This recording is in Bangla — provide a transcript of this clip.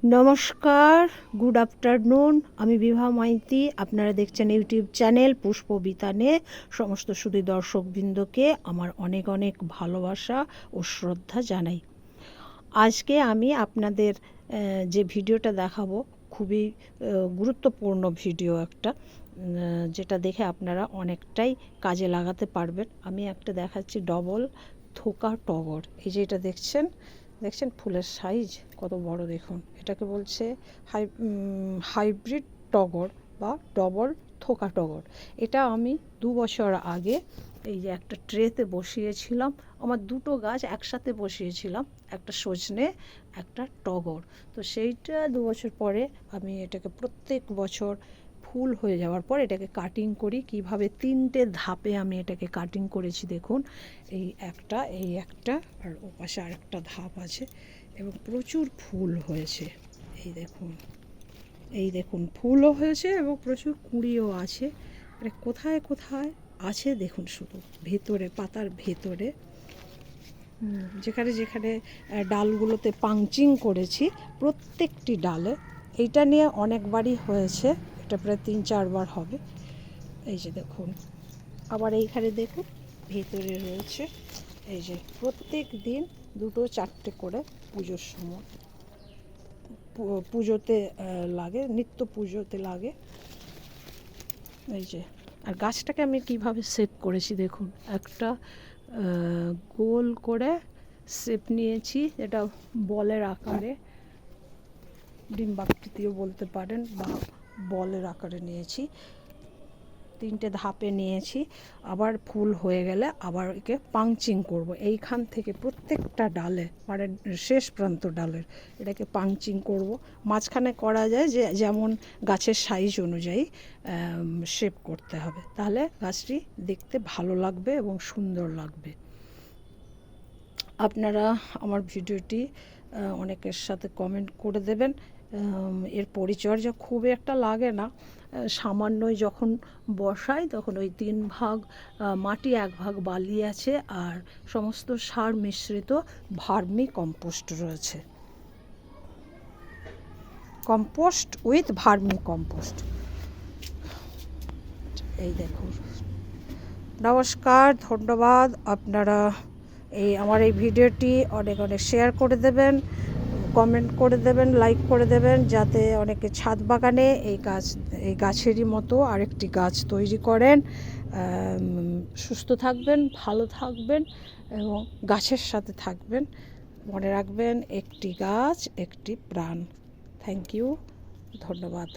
নমস্কার, গুড আফটারনুন। আমি বিভা মাইতি। আপনারা দেখছেন ইউটিউব চ্যানেল পুষ্পবিতানে। সমস্ত সুধী দর্শকবৃন্দকে আমার অনেক অনেক ভালোবাসা ও শ্রদ্ধা জানাই। আজকে আমি আপনাদের যে ভিডিওটা দেখাবো খুবই গুরুত্বপূর্ণ ভিডিও একটা, যেটা দেখে আপনারা অনেকটাই কাজে লাগাতে পারবেন। আমি একটা দেখাচ্ছি ডবল থোকা টগর। এই যে এটা দেখছেন ফুলের সাইজ কত বড়, দেখুন। এটাকে বলছে হাইব্রিড টগর বা ডবল থোকা টগর। এটা আমি 2 বছর আগে এই যে একটা ট্রেতে বসিয়েছিলাম। আমার দুটো গাছ একসাথে বসিয়েছিলাম, একটা সজনে, একটা টগর। তো সেইটা 2 বছর পরে আমি এটাকে প্রত্যেক বছর ফুল হয়ে যাওয়ার পর এটাকে কাটিং করি। কিভাবে 3টে ধাপে আমি এটাকে কাটিং করেছি দেখুন। এই একটা আর ওপাশে আরেকটা ধাপ আছে এবং প্রচুর ফুল হয়েছে। এই দেখুন ফুলও হয়েছে এবং প্রচুর কুঁড়িও আছে। মানে কোথায় কোথায় আছে দেখুন, শুধু ভেতরে, পাতার ভেতরে, যেখানে যেখানে ডালগুলোতে পাংচিং করেছি প্রত্যেকটি ডালে। এইটা নিয়ে অনেকবারই হয়েছে, এটা প্রায় 3-4 বার হবে। এই যে দেখুন, আবার এইখানে দেখুন ভেতরে রয়েছে। এই যে প্রত্যেক দিন 2-4টে করে পুজোর সময় পুজোতে লাগে, নিত্য পুজোতে লাগে। এই যে, আর গাছটাকে আমি কিভাবে শেপ করেছি দেখুন। একটা গোল করে শেপ নিয়েছি, এটা বলের আকারে, ডিম্বাকৃতিও বলতে পারেন, বা বলের আকারে নিয়েছি। 3টে ধাপে নিয়েছি। আবার ফুল হয়ে গেলে আবার একে পাংচিং করব। এইখান থেকে প্রত্যেকটা ডালে, মানে শেষ প্রান্ত ডালের, এটাকে পাংচিং করব। মাঝখানে করা যায় যে যেমন গাছের সাইজ অনুযায়ী শেপ করতে হবে, তাহলে গাছটি দেখতে ভালো লাগবে এবং সুন্দর লাগবে। আপনারা আমার ভিডিওটি অনেকের সাথে কমেন্ট করে দেবেন। এর পরিচর্যা খুব একটা লাগে না, সামান্যই যখন বসাই তখন ওই 3 ভাগ মাটি, 1 ভাগ বালি আছে, আর সমস্ত সার মিশ্রিত ভার্মি কম্পোস্ট রয়েছে, কম্পোস্ট উইথ ভার্মি কম্পোস্ট। এই দেখুন। নমস্কার, ধন্যবাদ। আপনারা আমার এই ভিডিওটি অনেক অনেক শেয়ার করে দেবেন, কমেন্ট করে দেবেন, লাইক করে দেবেন, যাতে অনেকে ছাদ বাগানে এই গাছেরই মতো আরেকটি গাছ তৈরি করেন। সুস্থ থাকবেন, ভালো থাকবেন এবং গাছের সাথে থাকবেন। মনে রাখবেন, একটি গাছ একটি প্রাণ। থ্যাংক ইউ, ধন্যবাদ।